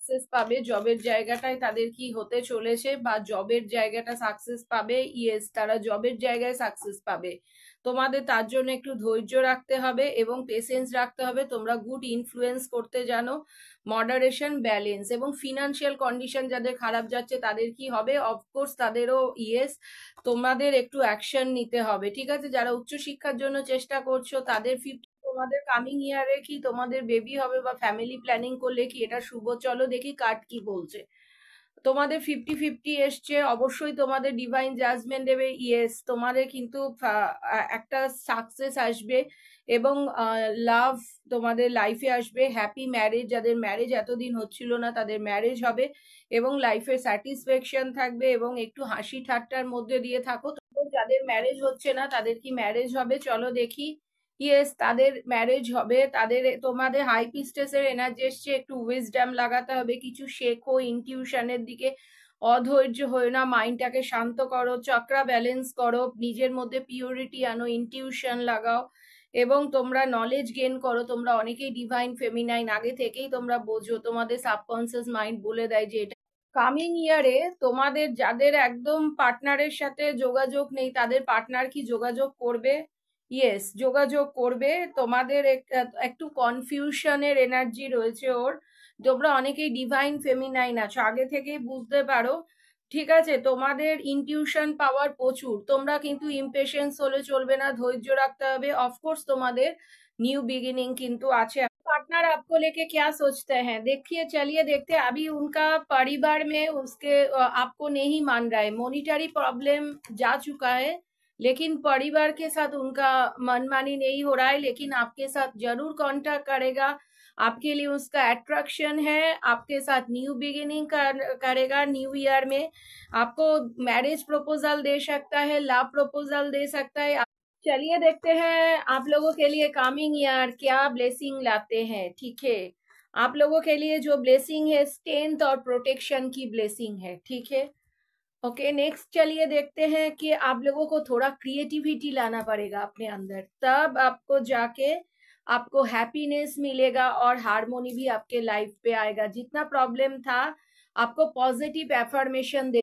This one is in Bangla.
সাকসেস পাবে, জবের জায়গাটায় তাদের কি হতে চলেছে বা জবের জায়গাটা সাকসেস পাবে। ইয়েস, তারা জবের জায়গায় সাকসেস পাবে। তোমাদের তার জন্য একটু ধৈর্য রাখতে হবে এবং পেশেন্স রাখতে হবে। তোমরা গুড ইনফ্লুয়েন্স করতে জানো, মডারেশন, ব্যালেন্স। এবং ফিনান্সিয়াল কন্ডিশন যাদের খারাপ যাচ্ছে তাদের কি হবে, অফকোর্স তাদেরও ইয়েস তোমাদের একটু অ্যাকশন নিতে হবে, ঠিক আছে। যারা উচ্চশিক্ষার জন্য চেষ্টা করছো তাদের 50, তোমাদের কামিং ইয়ারে কি তোমাদের বেবি হবে বা ফ্যামিলি প্ল্যানিং করলে কি এটা শুভ? চলো দেখি কার্ড কি বলছে। তোমাদের 50-50 এসছে, অবশ্যই তোমাদের ডিভাইন জাজমেন্ট দেবে। ইয়েস, তোমাদের কিন্তু একটা সাকসেস আসবে এবং লাভ তোমাদের লাইফে আসবে। হ্যাপি ম্যারেজ, যাদের ম্যারেজ এতদিন হচ্ছিল না তাদের ম্যারেজ হবে এবং লাইফে স্যাটিসফ্যাকশন থাকবে এবং একটু হাসি ঠাট্টার মধ্যে দিয়ে থাকো। যাদের ম্যারেজ হচ্ছে না তাদের কি ম্যারেজ হবে? চলো দেখি। ইয়েস, তাদের ম্যারেজ হবে। তাদের তোমাদের হাই পিস্টেসের এনার্জি এসছে, একটু উইজডম লাগাতে হবে, কিছু শেখো, ইনটিউশনের দিকে অধৈর্য হয়ে না, মাইন্ডটাকে শান্ত করো, চক্রা ব্যালেন্স করো, নিজের মধ্যে পিউরিটি আনো, ইনটিউশন লাগাও এবং তোমরা নলেজ গেন করো। তোমরা অনেকেই ডিভাইন ফেমিনাইন আগে থেকেই তোমরা বোঝো, তোমাদের সাবকনসিয়াস মাইন্ড বলে দেয় যে এটা। কামিং ইয়ারে তোমাদের যাদের একদম পার্টনারের সাথে যোগাযোগ নেই তাদের পার্টনার কি যোগাযোগ করবে? ইয়েস, যোগাযোগ করবে। তোমাদের একটু কনফিউশনের এনার্জি রয়েছে ওর। তোমরা অনেকেই ডিভাইন ফেমিনাইন আছো, আগে থেকেই বুঝতে পারো, ঠিক আছে। তোমাদের ইনটিউশন পাওয়ার প্রচুর। তোমরা কিন্তু ইমপেশেন্স হলে চলবে না, ধৈর্য রাখতে হবে। অফकोर्स তোমাদের न्यू बिगिनिंग किंतु আছে। पार्टनर आपको लेके क्या सोचते हैं? देखिए, चलिए देखते हैं। अभी उनका परिवार में उसके आपको नहीं मान रहा है, मॉनिटरी प्रॉब्लम जा चुका है, लेकिन परिवार के साथ उनका मनमानी नहीं हो रहा है, लेकिन आपके साथ जरूर कांटेक्ट करेगा। आपके लिए उसका अट्रैक्शन है, आपके साथ न्यू बिगिनिंग करेगा। न्यू ईयर में आपको मैरिज प्रपोजल दे सकता है, लव प्रपोजल दे सकता है। चलिए देखते हैं आप लोगों के लिए कमिंग ईयर क्या ब्लेसिंग लाते हैं, ठीक है। आप लोगों के लिए जो ब्लेसिंग है स्ट्रेंथ और प्रोटेक्शन की ब्लेसिंग है, ठीक है। ओके, नेक्स्ट चलिए देखते हैं कि आप लोगों को थोड़ा क्रिएटिविटी लाना पड़ेगा अपने अंदर, तब आपको जाके आपको हैप्पीनेस मिलेगा और हार्मोनी भी आपके लाइफ पे आएगा। जितना प्रॉब्लम था आपको पॉजिटिव एफर्मेशन दे